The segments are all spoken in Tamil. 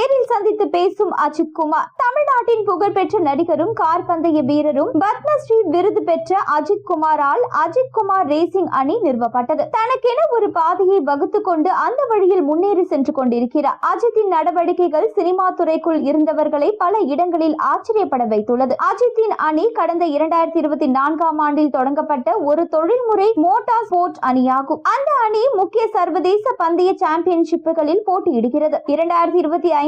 நேரில் சந்தித்து பேசும் அஜித் குமார். தமிழ்நாட்டின் புகழ்பெற்ற நடிகரும் கார் பந்தய வீரரும் பத்மஸ்ரீ விருது பெற்ற அஜித் குமாரால் அஜித் குமார் ரேசிங் அணி நிறுவப்பட்டது. தனக்கென ஒரு பாதையை வகுத்துக் கொண்டு அந்த வழியில் முன்னேறி சென்று கொண்டிருக்கிறார். அஜித்தின் நடவடிக்கைகள் சினிமா துறைக்குள் இருந்தவர்களை பல இடங்களில் ஆச்சரியப்பட வைத்துள்ளது. அஜித்தின் அணி கடந்த 2024ஆம் ஆண்டில் தொடங்கப்பட்ட ஒரு தொழில்முறை மோட்டார் ஸ்போர்ட்ஸ் அணியாகும். அந்த அணி முக்கிய சர்வதேச பந்தய சாம்பியன்ஷிப்புகளில் போட்டியிடுகிறது. 2025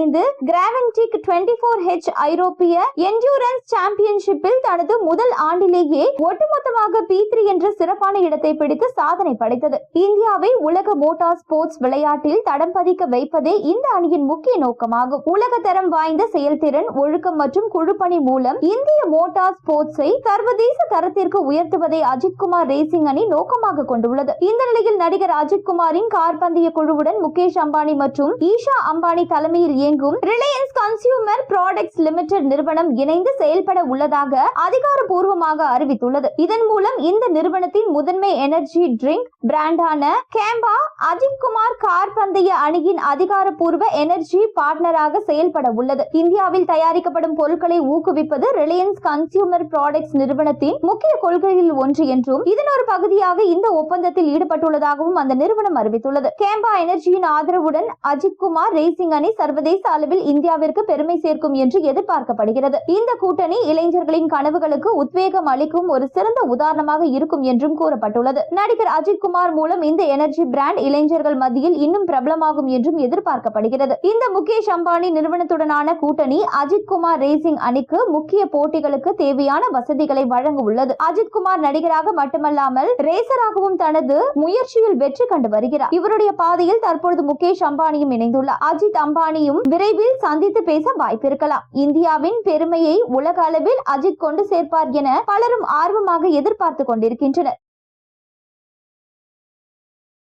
கிராவென்டிக் 24H ஐரோப்பிய என்டூரன்ஸ் சாம்பியன்ஷிப்பில் தனது முதல் ஆண்டிலேயே ஒட்டுமொத்தமாக P3 என்ற சிறப்பான இடத்தை பிடித்து சாதனை படைத்தது. இந்தியாவை உலக மோட்டார் ஸ்போர்ட்ஸ் விளையாட்டில் தடம் பதிக்க வைப்பதே இந்த அணியின் முக்கிய நோக்கமாகும். உலக தரம் வாய்ந்த செயல்திறன், ஒழுக்கம் மற்றும் குழுப்பணி மூலம் இந்திய மோட்டார் ஸ்போர்ட்ஸை சர்வதேச தரத்திற்கு உயர்த்துவதை அஜித் குமார் ரேசிங் அணி நோக்கமாக கொண்டுள்ளது. இந்த நிலையில் நடிகர் அஜித் குமாரின் கார் பந்தய குழுவுடன் முகேஷ் அம்பானி மற்றும் ஈஷா அம்பானி தலைமையில் இயங்கும் ரிலையன்ஸ் கன்சியூமர் ப்ராடக்ட்ஸ் லிமிடெட் நிறுவனம் இணைந்து செயல்பட உள்ளதாக அதிகாரப்பூர்வமாக அறிவித்துள்ளது. இதன் மூலம் இந்த நிறுவனத்தின் முதன்மை எனர்ஜி ட்ரிங்க் பிராண்டான கேம்பா அஜித் குமார் கார் பந்தய அணியின் அதிகாரப்பூர்வ எனர்ஜி பார்ட்னராக செயல்பட உள்ளது. இந்தியாவில் தயாரிக்கப்படும் பொருட்களை ஊக்குவிப்பது ரிலையன்ஸ் கன்சியூமர் ப்ராடக்ட்ஸ் நிறுவனத்தின் முக்கிய கொள்கையில் ஒன்று என்றும் இதன் ஒரு பகுதியாக இந்த ஒப்பந்தத்தில் ஈடுபட்டுள்ளதாகவும் அந்த நிறுவனம் அறிவித்துள்ளது. கேம்பா எனர்ஜியின் ஆதரவுடன் அஜித் குமார் ரேசிங் அணி சர்வதேச அளவில் இந்தியாவிற்கு பெருமை சேர்க்கும் என்று எதிர்பார்க்கப்படுகிறது. இந்த கூட்டணி இளைஞர்களின் கனவுகளுக்கு உத்வேகம் அளிக்கும் ஒரு சிறந்த உதாரணமாக இருக்கும் என்றும் கூறப்பட்டுள்ளது. நடிகர் அஜித் குமார் மூலம் இந்த எனர்ஜி பிராண்ட் இளைஞர்கள் மத்தியில் இன்னும் பிரபலமாகும் என்றும் எதிர்பார்க்கப்படுகிறது. இந்த முகேஷ் அம்பானி நிறுவனத்துடனான கூட்டணி அஜித் குமார் ரேசிங் அணிக்கு முக்கிய போட்டிகளுக்கு தேவையான வசதிகளை வழங்க உள்ளது. அஜித் குமார் நடிகராக மட்டுமல்லாமல் ரேசராகவும் தனது முயற்சியில் வெற்றி கண்டு வருகிறார். இவருடைய பாதையில் தற்பொழுது முகேஷ் அம்பானியும் இணைந்துள்ளார். அஜித் அம்பானியும் விரைவில் சந்தித்து பேச வாய்ப்பிருக்கலாம். இந்தியாவின் பெருமையை உலக அளவில் அஜித் கொண்டு சேர்ப்பார் என பலரும் ஆர்வமாக எதிர்பார்த்து கொண்டிருக்கின்றனர்.